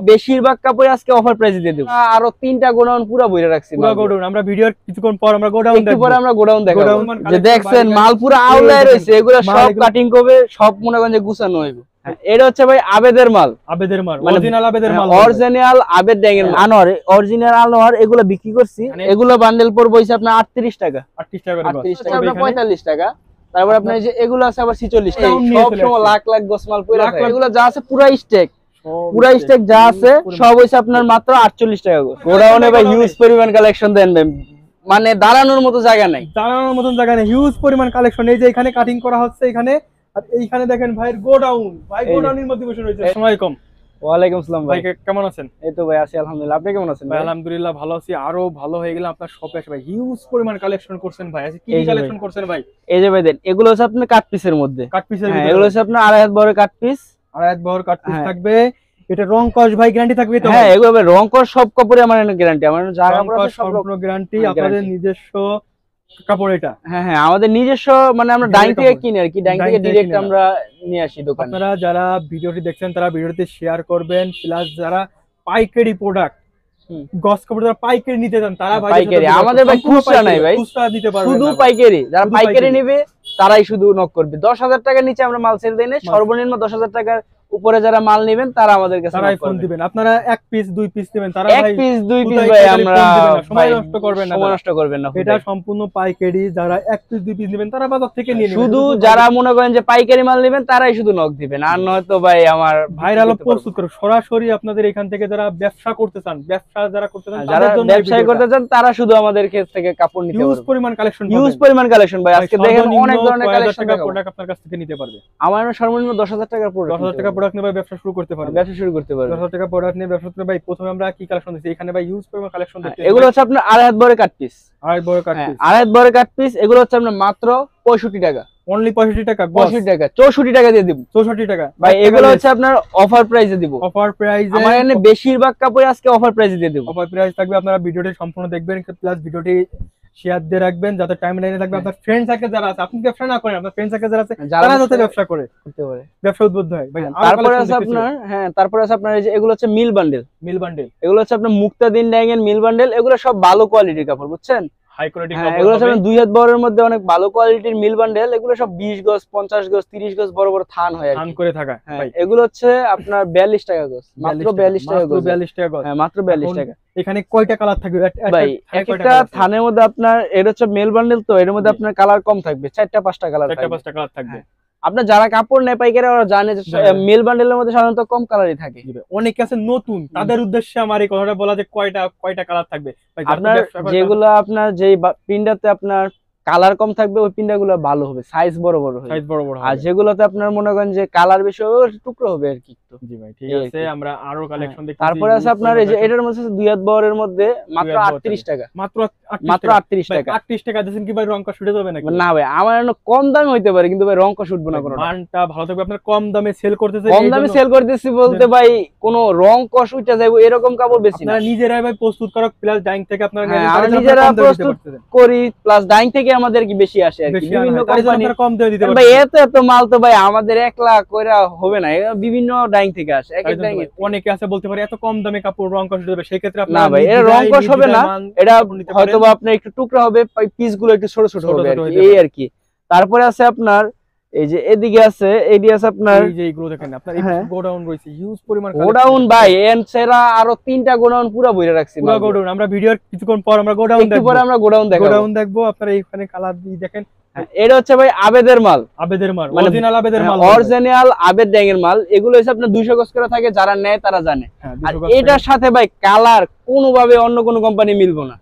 বেশিরভাগ কাপড় আজকে অফার প্রাইসে দিয়ে দেব। আরো 3টা গোডাউন পুরো বইরা রাখছি। পুরো গোডাউন আমরা ভিডিওর কিছুক্ষণ পর আমরা গোডাউন দেখব। একটু পরে আমরা গোডাউন দেখাবো। যে দেখছেন মাল পুরো আউটলাইন রয়েছে, এগুলো সব কাটিং করবে, সব মনে করেন যে গুছানো হইবে। এটা হচ্ছে ভাই আবেদের মাল, আবেদের মাল, অরিজিনাল আবেদের মাল, অরিজিনাল আবেদ ড্যাঙের আনোয়ার, অরিজিনাল আনোয়ার। এগুলো বিক্রি করছি, এগুলো বান্ডেল পড়বে হইছে আপনার 38 টাকা, 38 টাকা করে, 38 টাকা, 45 টাকা। তারপর আপনার এই যে এগুলো আছে আবার 46 টাকা। সব সময় লাখ লাখ গোস মাল পড়ে থাকে। এগুলো যা আছে পুরো স্টেক, পুরো স্টেক যা আছে সব হইছে আপনার মাত্র 48 টাকা করে। গোডাউনে ভাই হিউজ পরিমাণ কালেকশন দেন ভাই, মানে দাঁড়ানোর মতো জায়গা নাই, দাঁড়ানোর মতন জায়গা নেই। হিউজ পরিমাণ কালেকশন। এই যে এখানে কাটিং করা হচ্ছে এখানে, আর এইখানে দেখেন ভাইয়ের গোডাউন। ভাই গোডাউনের মধ্যে বসে রয়েছে। আসসালামু আলাইকুম। ওয়ালাইকুম আসসালাম ভাই, কেমন আছেন? এই তো ভাই আছি আলহামদুলিল্লাহ। আপনি কেমন আছেন ভাই? আলহামদুলিল্লাহ ভালো আছি। আরো ভালো হয়ে গেলাম আপনার শপে এসে ভাই। হিউজ পরিমাণ কালেকশন করছেন ভাই। আজকে কি কালেকশন করছেন ভাই? এই যে ভাই দেন, এগুলো হচ্ছে আপনার কাট পিসের মধ্যে। কাট পিসের মধ্যে এগুলো হচ্ছে আপনার আড়াই হাত বড় কাট পিস, আড়াই হাত বড় কাট পিস থাকবে। এটা রং কস ভাই গ্যারান্টি থাকবে তো? হ্যাঁ, এগুলো ভাই রং কস সব কাপড়ে আমার গ্যারান্টি। আমার যা কাপড় আছে সব গ্যারান্টি। আপনাদের নিজস্ব কাপড় এটা? হ্যাঁ হ্যাঁ, আমাদের নিজস্ব, মানে আমরা ডাইং থেকে কিনি আর কি, ডাইং থেকে ডাইরেক্ট আমরা নিয়ে আসি দোকানে। আপনারা যারা ভিডিওটি দেখছেন তারা ভিডিওতে শেয়ার করবেন, প্লাস যারা পাইকারি প্রোডাক্ট গস কাপড় যারা পাইকারি নিতে চান তারা ভাই পাইকারি, আমাদের ভাই খুচরা নাই ভাই, খুচরা দিতে পারবেন শুধু পাইকারি। যারা পাইকারি নেবে তারাই শুধু নক করবে। 10,000 টাকার নিচে আমরা মাল সেল দেই না, সর্বনিম্ন 10,000 টাকার উপরে যারা মাল নেবেন তারা আমাদের কাছে ফোন দিবেন। আপনারা এক পিস দুই পিস নেবেন, তারা এক পিস দুই পিস ভাই আমরা সময় নষ্ট করবেন না, সময় নষ্ট করবেন না। এটা সম্পূর্ণ পাইকারি। যারা এক পিস দুই পিস নেবেন তারা বাজার থেকে নিয়ে নেবেন। শুধু যারা মনে করেন যে পাইকারি মাল নেবেন তারাই শুধু নক দিবেন, আর নয়তো ভাই আমার ভাইরাল প্রস্তুত করে সরাসরি আপনাদের এখান থেকে যারা ব্যবসা করতে চান, ব্যবসা যারা করতে চান, যারা ব্যবসা করতে চান তারা শুধু আমাদের কাছ থেকে কাপড় নিতে পারবে। হিউজ পরিমাণ কালেকশন, হিউজ পরিমাণ কালেকশন ভাই। আজকে দেখেন অনেক ধরনের কালেকশন প্রোডাক্ট আপনার কাছ থেকে নিতে পারবে। আমার সর্বনিম্ন 10,000 টাকার প্রোডাক্ট, 10,000 টাকা প্রোডাক্ট নিয়ে ব্যবসা শুরু করতে পারবে। ব্যবসা শুরু করতে পারবে 10,000 টাকা প্রোডাক্ট নিয়ে ব্যবসা করতে। ভাই প্রথমে আমরা কি কালেকশন দিচ্ছি এখানে? ভাই হিউজ পরিমাণ কালেকশন দিচ্ছি। এগুলো হচ্ছে আপনার আড়াই হাত বড় কাট পিস, আড়াই বড় কাট পিস, আড়াই হাত বড় কাট পিস। এগুলো হচ্ছে আপনার মাত্র 65 টাকা, অনলি 65 টাকা, 65 টাকা, 64 টাকা দিয়ে দিব। 64 টাকা ভাই, এগুলো হচ্ছে আপনার অফার প্রাইসে দিব। অফার প্রাইসে আমার এখানে বেশিরভাগ কাপড় আজকে অফার প্রাইসে দিয়ে দেব। অফার প্রাইস থাকবে। আপনারা ভিডিওটি সম্পূর্ণ দেখবেন, প্লাস ভিডিওটি শেয়ার দিয়ে রাখবেন যাতে টাইম লাইনে থাকবে। আপনার ফ্রেন্ড সার্কেল যারা আছে, আপনি ব্যবসা না করেন, আপনার ফ্রেন্ড সার্কেল যারা আছে তারা যাতে ব্যবসা করতে পারে, ব্যবসা উদ্বুদ্ধ হয়। ভাই তারপরে আছে আপনার, হ্যাঁ তারপরে আছে আপনার এই যে এগুলো হচ্ছে মিল বান্ডেল। মিল বান্ডেল এগুলো হচ্ছে আপনার মুক্তাদিন ডাইং এর মিল বান্ডেল। এগুলো সব ভালো কোয়ালিটির কাপড়, বুঝছেন? হাই কোয়ালিটি কাপড়। কাপড়। এগুলো হচ্ছে 2 হাত বড়ের মধ্যে অনেক ভালো কোয়ালিটির মিল বান্ডেল। এগুলো সব 20 গজ, 50 গজ, 30 গজ বড় বড় থান হয় আর কি, থান করে থাকা। ভাই এগুলো হচ্ছে আপনার 42 টাকা গজ, মাত্র 42 টাকা গজ, 42 টাকা গজ, হ্যাঁ মাত্র 42 টাকা। এখানে কয়টা কালার থাকবে ভাই? একটা থানের মধ্যে আপনার, এটা হচ্ছে মেল বান্ডেল, তো এর মধ্যে আপনার কালার কম থাকবে, 4টা 5টা কালার থাকবে, 4টা 5টা কালার থাকবে। আপনার যারা কাপড় নেয় পাইকারি ওরা জানে যে মেল বান্ডেলের মধ্যে সাধারণত কম কালারই থাকে। অনেকে আছে নতুন, তাদের উদ্দেশ্যে আমার এই কথাটা বলা যে কয়টা কালার থাকবে। আপনার যেগুলো আপনার যেই প্রিন্টাতে আপনার কালার কম থাকবে ওই পিন্ডাগুলো ভালো হবে, সাইজ বড় বড় হবে, সাইজ বড় বড় হবে। আর যেগুলোতে আপনার মনে করেন যে কালার বেশি হবে ওই টুকরো হবে আর কি। জি ভাই ঠিক আছে, আমরা আরো কালেকশন দেখতেছি। তারপরে আছে আপনার এই যে এটার মধ্যে 2 হাত বড়ের মধ্যে মাত্র 38 টাকা, মাত্র 38 টাকা। 38 টাকা দিবেন কি ভাই? রংকা শুটে যাবে নাকি? না ভাই, আমার জন্য কম দামে হইতে পারে কিন্তু ভাই রংকা শুটবো না কোনো। মানটা ভালো থাকবে। আপনার কম দামে সেল করতেছে, কম দামে সেল করতেছি বলতে ভাই কোনো রং কষ উঠে যাবে এরকম কাপড় বেশি না। আপনারা নিজেরাই ভাই প্রস্তুত করো, প্লাস ডাইং থেকে আপনারা নিজেরা প্রস্তুত করি, প্লাস ডাইং থেকে আমাদের কি বেশি আসে আর কি, বিভিন্ন কোম্পানি কম দামে দিতে পারে ভাই। এত মাল তো ভাই আমাদের 1 লাখ কইরা হবে না, বিভিন্ন ডাইং থেকে আসে। এক এক ডাইং অনেকে আছে বলতে পারে এত কম দামে কাপড় রং কষ দেবে, সেই ক্ষেত্রে আপনারা না ভাই, এটা রং কষ হবে না, এটা হয়তোবা আপনার একটু টুকরা হবে, পিসগুলো একটু ছোট ছোট হবে আর কি, এই আর কি। তারপরে আছে আপনার এই যে এদিকে আছে, এইদিকে আছে আপনার এই যে এগুলো দেখেন, আপনার এই গোডাউন রয়েছে হিউজ পরিমাণ গোডাউন ভাই। এনসেরা আরো 3টা গোডাউন পুরো বইরা রাখছি। পুরো গোডাউন আমরা ভিডিওর কিছুক্ষণ পর আমরা গোডাউন দেখব, একটু পরে আমরা গোডাউন দেখবো। আপনারা এইখানে কালার দিয়ে দেখেন, এটা হচ্ছে ভাই আবেদের মাল, আবেদের মাল, অরিজিনাল আবেদের মাল, অরিজিনাল আবেদ ড্যাং এর মাল। এগুলো হচ্ছে আপনার 200 গজ করে থাকে, যারা নেয় তারা জানে। আর এটার সাথে ভাই কালার কোনোভাবে অন্য কোনো কোম্পানি মিলবো না।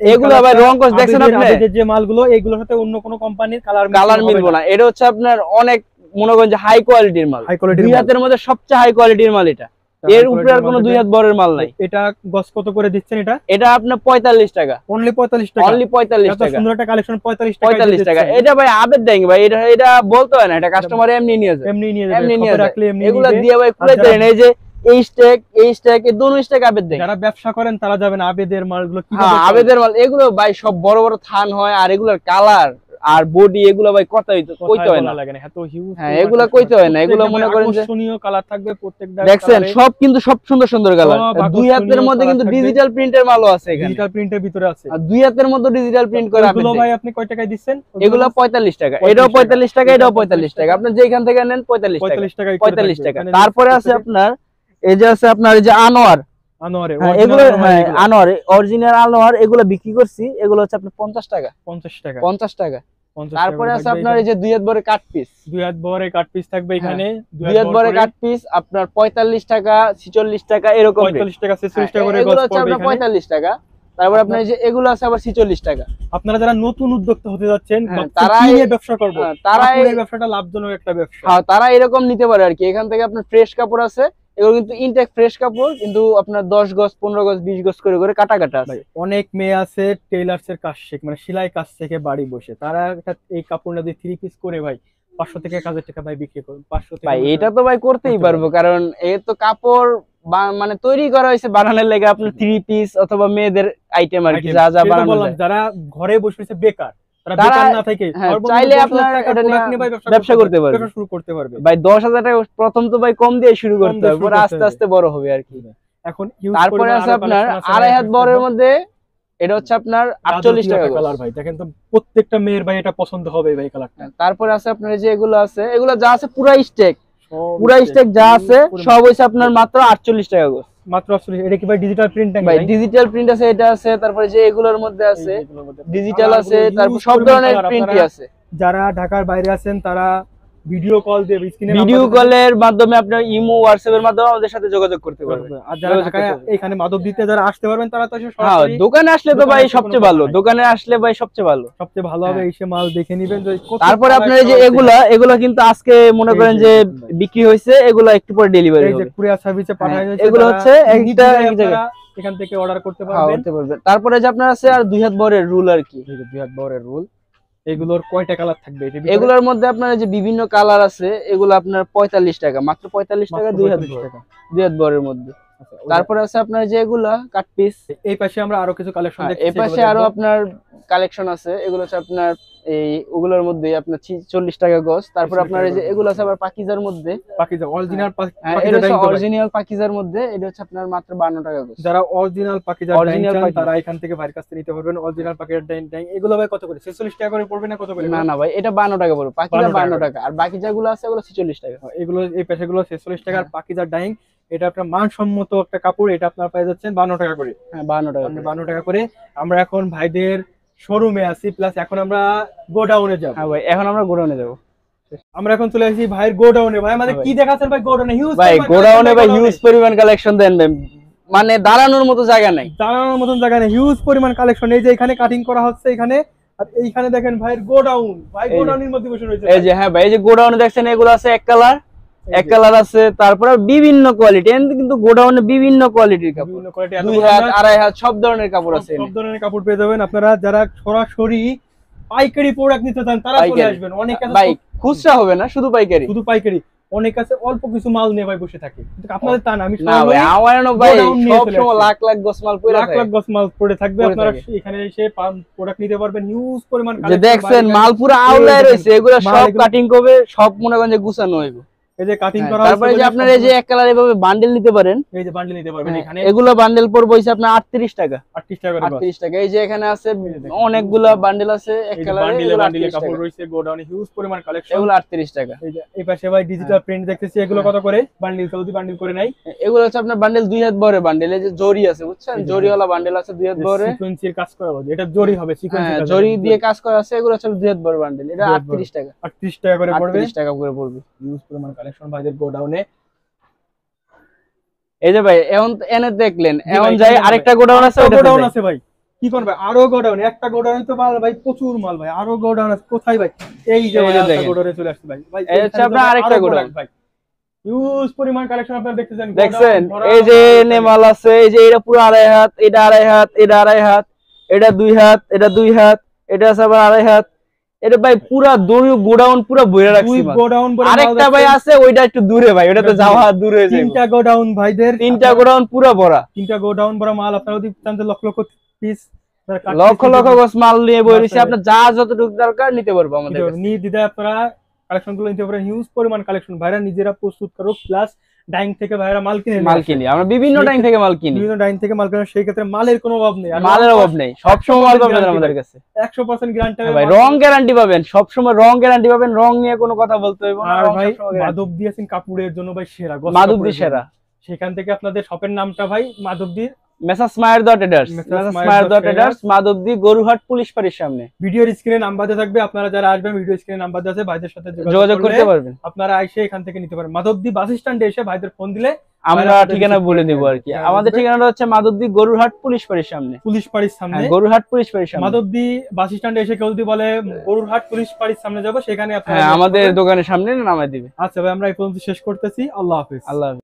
এগুলো ভাই রং কস দেখছেন আপনি, যে মালগুলো এগুলোর সাথে অন্য কোনো কোম্পানির কালার মিলবো না। এটা হচ্ছে আপনার অনেক মনে করেন যে হাই কোয়ালিটির মাল, হাই কোয়ালিটির, 2 হাতের মধ্যে সবচেয়ে হাই কোয়ালিটির মাল এটা। এর উপরে আর কোনো 2 হাত বড়ের মাল নাই। এটা গস কত করে দিচ্ছেন? এটা আপনার 45 টাকা, অনলি 45 টাকা, অনলি 45 টাকা। সুন্দর একটা কালেকশন 45 টাকা। এটা ভাই আবেদ ড্যাং ভাই, এটা বলতে হয় না, এটা কাস্টমার এমনি নিয়ে যায়, এমনি নিয়ে যাবে। এগুলা দিয়ে ভাই খুলে দেন। এই যে এই স্ট্যাক এই দুটো স্ট্যাক আবেদ ড্যাং, যারা ব্যবসা করেন তারা যাবেন আবেদের মালগুলো কি আবেদের মাল। এগুলো ভাই সব বড় বড় থান হয়, আর এগুলোর কালার আর বডি এগুলো ভাই কইতে হয় না, এত হিউজ। হ্যাঁ এগুলা কইতে হয় না, এগুলো মনে করেন যে আকর্ষণীয় কালার থাকবে প্রত্যেকটা। দেখছেন সব কিন্তু সব সুন্দর সুন্দর কালার, দুই হাতের মধ্যে কিন্তু ডিজিটাল প্রিন্টের মালও আছে এখানে, ডিজিটাল প্রিন্টের ভিতরে আছে, আর দুই হাতের মধ্যে ডিজিটাল প্রিন্ট করা। এগুলো ভাই আপনি কয় টাকায় দিচ্ছেন? এগুলো 45 টাকা, এটাও 45 টাকা, এটাও 45 টাকা, আপনি যেখান থেকে নেন 45 টাকা। 45 টাকা। তারপরে আছে আপনার এই যে আছে আপনার এই যে আনোয়ার, এগুলো আনোয়ার অরিজিনাল আনোয়ার, এগুলো বিক্রি করছি, এগুলো হচ্ছে আপনার 50 টাকা। 50 টাকা। তারপরে আছে আপনার এই যে দুই হাত বড় কাট পিস, দুই হাত বড় কাট পিস থাকবে এখানে, দুই হাত বড় কাট পিস আপনার 45 টাকা 46 টাকা এরকম, 45 টাকা 46 টাকা করে এগুলো হচ্ছে আপনার 45 টাকা। তারপর আপনার এই যে এগুলো আছে আবার 46 টাকা। আপনারা যারা নতুন উদ্যোক্তা হতে যাচ্ছেন, তারা এই ব্যবসা করবে, তারা এই ব্যবসাটা লাভজনক একটা ব্যবসা, হ্যাঁ তারা এরকম নিতে পারে আর কি। এখান থেকে আপনার ফ্রেশ কাপড় আছে, এগুলো কিন্তু ইনটেক ফ্রেশ কাপড়, কিন্তু আপনার 10 গজ 15 গজ 20 গজ করে করে কাটা আছে। অনেক মেয়ে আছে টেইলার্স এর কাজ শেখ, মানে সেলাই কাজ থেকে বাড়ি বসে, তারা এই কাপড় না দিয়ে 3 পিস করে ভাই 500 থেকে 1000 টাকা ভাই বিক্রি করবে। 500 থেকে ভাই এটা তো ভাই করতেই পারবো, কারণ এই তো কাপড় মানে তৈরি করা হয়েছে বানানোর লেগে, আপনার 3 পিস অথবা মেয়েদের আইটেম আর কি, যা যা বানানো যায়। যারা ঘরে বসে আছে বেকার, তারা তারা বেকার না থাকে চাইলে আপনার এটা নিয়ে ব্যবসা করতে পারবে, শুরু করতে পারবে। ভাই 10,000 টাকা প্রথম তো ভাই কম দিয়ে শুরু করতে হবে, পরে আস্তে আস্তে বড় হবে আর কি। এখন তারপরে আছে আপনার আড়াই হাত বড়ের মধ্যে, এটা হচ্ছে আপনার 48 টাকা কালার ভাই। দেখেন তো প্রত্যেকটা মেয়ের ভাই এটা পছন্দ হবে ভাই কালারটা। তারপরে আছে আপনার যে এগুলো আছে, এগুলো যা আছে পুরা স্টেক যা আছে সব হইছে আপনার মাত্র 48 টাকা গো, মাত্র 48। এটা কি ভাই ডিজিটাল প্রিন্ট নাকি ভাই? ডিজিটাল প্রিন্ট আছে, এটা আছে, তারপরে যে এগুলোর মধ্যে আছে ডিজিটাল আছে, তারপর সব ধরনের প্রিন্টই আছে। যারা ঢাকার বাইরে আছেন তারা ভিডিও কল দিয়ে ভিডিও কলের মাধ্যমে আপনার ইমো হোয়াটসঅ্যাপ এর মাধ্যমে আমাদের সাথে যোগাযোগ করতে পারবেন। আর যারা ঢাকায় এখানে মাদক দিতে যারা আসতে পারবেন, তারা তো সরাসরি দোকানে আসলে তো ভাই সবচেয়ে ভালো, দোকানে আসলে ভাই সবচেয়ে ভালো হবে, এসে মাল দেখে নেবেন। তারপরে আপনার এই যে এগুলা কিন্তু আজকে মনে করেন যে বিক্রি হয়েছে, এগুলা একটু পরে ডেলিভারি হবে, কুরিয়ার সার্ভিসে পাঠানো হয়েছে। এগুলো হচ্ছে একটা এক জায়গায় এখান থেকে অর্ডার করতে পারবেন। তারপরে যে আপনার আছে আর দুই হাত বরের রুল আর কি, দুই হাত বরের রুল। এগুলোর কয়টা কালার থাকবে? এগুলোর মধ্যে আপনার যে বিভিন্ন কালার আছে, এগুলো আপনার 45 টাকা, মাত্র 45 টাকা দুই হাত বরের মধ্যে। তারপরে আছে আপনার যে এগুলা কাট পিস। এই পাশে আমরা আরো কিছু কালেকশন দেখতেছি, এই পাশে আরো আপনার কালেকশন আছে, এগুলো হচ্ছে আপনার এই ওগুলোর মধ্যে আপনার 40 টাকা গজ। তারপর আপনার এই যে এগুলো আছে আবার পাকিজার মধ্যে, পাকিজা অরিজিনাল অরিজিনাল পাকিজার মধ্যে, এটা হচ্ছে আপনার মাত্র 52 টাকা গজ। যারা অরিজিনাল পাকিজা তারা এখান থেকে ভাইয়ের কাছ থেকে নিতে পারবেন। অরিজিনাল পাকিজা ডাইং এগুলো ভাই কত করে? 46 টাকা করে পড়বে না কত করে? না ভাই, এটা 52 টাকা পড়বে, পাকিজা 52 টাকা, আর বাকি যেগুলো আছে ওগুলো 46 টাকা। এগুলো এই পেশাগুলো 46 টাকা, আর পাকিজা ডাইং এটা আপনার মানসম্মত একটা কাপড়, এটা আপনার পেয়ে যাচ্ছেন 52 টাকা করে। হ্যাঁ 52 টাকা করে। আমরা এখন ভাইদের শোরুমে আছি, প্লাস এখন আমরা গোডাউনে যাব। হ্যাঁ ভাই, এখন আমরা গোডাউনে যাব। আমরা এখন চলে আসি ভাইয়ের গোডাউনে। ভাই আমাদের কি দেখাচ্ছেন ভাই গোডাউনে? হিউজ ভাই গোডাউনে ভাই হিউজ পরিমাণ কালেকশন দেন ভাই, মানে দাঁড়ানোর মতো জায়গা নাই, হিউজ পরিমাণ কালেকশন। এই যে এখানে কাটিং করা হচ্ছে এখানে, আর এইখানে দেখেন ভাইয়ের গোডাউন, ভাই গোডাউনের মধ্যে বসে রয়েছে। এই যে হ্যাঁ ভাই, এই যে গোডাউনে দেখছেন এগুলো আছে এক কালার আছে, তারপরে বিভিন্ন কোয়ালিটি, কিন্তু গোডাউনে বিভিন্ন কোয়ালিটির কাপড়, 2 হাত 2.5 হাত সব ধরনের কাপড় আছে, সব ধরনের কাপড় পেয়ে যাবেন। আপনারা যারা সরাসরি পাইকারি প্রোডাক্ট নিতে চান তারা চলে আসবেন। অনেক আছে ভাই খুচরা হবে না, শুধু পাইকারি। অনেক আছে অল্প কিছু মাল নিয়ে ভাই বসে থাকে, কিন্তু আপনাদের তা না। আমি না ভাই, আমারও ভাই সব সময় লাখ লাখ গস মাল পড়ে থাকবে। আপনারা এখানে এসে প্রোডাক্ট নিতে পারবেন। হিউজ পরিমাণ যে দেখছেন মাল পুরো আউলায় রয়েছে, এগুলো সব কাটিং করবে, সব মনে করেন যে গুছানো হইবে। এই যে কাটিং করা, তারপরে যে আপনারা এই যে এক কালার এভাবে বান্ডেল নিতে পারেন, এই যে বান্ডেল নিতে পারবেন এখানে। এগুলো বান্ডেল পড়বে হইছে আপনার 38 টাকা। 38 টাকা। এই যে এখানে আছে অনেকগুলা বান্ডেল আছে এক কালারে, বান্ডেলে কাপড় রয়েছে। গোডাউনে হিউজ পরিমাণ কালেকশন, এগুলো 38 টাকা। এই যে এই পাশে ভাই ডিজিটাল প্রিন্ট দেখতেছি, এগুলো কত করে বান্ডেল? যদি বান্ডেল করে নাই, এগুলো হচ্ছে আপনার বান্ডেল 2 হাত বড় বান্ডেল। এই যে জরি আছে বুঝছেন, জরিওয়ালা বান্ডেল আছে 2 হাত বড়, সিকোয়েন্সের কাজ করা হবে। এটা জরি হবে, সিকোয়েন্সের কাজ, জরি দিয়ে কাজ করা আছে। এগুলো হচ্ছে 2 হাত বড় বান্ডেল, এটা 38 টাকা। 38 টাকা করে পড়বে, 38 টাকা করে পড়বে। হিউজ পরিমাণ কালেকশন ভাইদের গোডাউনে। এই যে ভাই এখন এনে দেখলেন, এখন যাই আরেকটা গোডাউন আছে, গোডাউন আছে ভাই। কি করবে? আরো গোডাউন, একটা গোডাউন তো মাল ভাই প্রচুর মাল ভাই, আরো গোডাউন আছে। কোথায় ভাই? এই যে গোডাউনে চলে আসছে ভাই। ভাই এই হচ্ছে আপনার আরেকটা গোডাউন ভাই। হিউজ পরিমাণ কালেকশন আপনারা দেখতেছেন। দেখছেন এই যে নেমাল আছে, এই যে এটা পুরো 2.5 হাত, এটা 2.5 হাত, এটা 2.5 হাত, এটা 2 হাত, এটা 2 হাত, এটা আছে আবার 2.5 হাত। এটা ভাই পুরো গোডাউন পুরো ভরে রাখছি। গোডাউন আরেকটা ভাই আছে, ওইটা একটু দূরে ভাই, ওটা তো যাওয়া দূরে যায়। 3টা গোডাউন ভাইদের, 3টা গোডাউন পুরো ভরা, 3টা গোডাউন ভরা মাল। আপনারা যদি চান লক্ষ লক্ষ পিস লক্ষ লক্ষ গছ মাল নিয়ে বইছি, আপনার যা যতটুকু দরকার নিতে পারবো আমাদের কাছে। নির্দ্বিধায় আপনারা কালেকশন গুলো নিতে পারেন, হিউজ পরিমাণ কালেকশন ভাইরা নিজেরা প্রস্তুত করো, প্লাস ডাইং থেকে ভাইরা মাল কিনে আমরা বিভিন্ন ডাইং থেকে মাল কিনি, বিভিন্ন ডাইং থেকে মাল কিনে, সেই ক্ষেত্রে মালের কোনো অভাব নেই, মালের অভাব নেই, সব সময় মাল পাবেন আমাদের কাছে 100% গ্যারান্টি ভাই, রং গ্যারান্টি পাবেন, সব সময় রং গ্যারান্টি পাবেন, রং নিয়ে কোনো কথা বলতে হইব না। আর ভাই মাধবদী আছেন কাপড়ের জন্য ভাই সেরা, মাধবদী সেরা, সেখান থেকে আপনাদের শপের নামটা ভাই মাধবদী মেসার্স মায়ের দট ট্রেডার্স, মাধবদী গরুহাট পুলিশ ফাঁড়ির সামনে। ভিডিওর স্ক্রিনে নাম্বার দেওয়া থাকবে, আপনারা যারা আসবেন ভিডিও স্ক্রিনে নাম্বার দেওয়া আছে, ভাইদের সাথে যোগাযোগ করতে পারবেন, আপনারা এসে এখান থেকে নিতে পারেন। মাধবদী বাস স্ট্যান্ডে এসে ভাইদের ফোন দিলে আমরা ঠিকানা বলে দেব আর কি। আমাদের ঠিকানাটা হচ্ছে মাধবদী গরুহাট পুলিশ ফাঁড়ির সামনে, পুলিশ ফাঁড়ির সামনে, গরুহাট পুলিশ ফাঁড়ির সামনে। মাধবদী বাস স্ট্যান্ডে এসে কেউ যদি বলে গরুহাট পুলিশ ফাঁড়ির সামনে যাব, সেখানে আপনারা আমাদের দোকানের সামনে নামায় দিবে। আচ্ছা ভাই, আমরা এই পর্যন্ত শেষ করতেছি। আল্লাহ হাফেজ। আল্লাহ হাফেজ।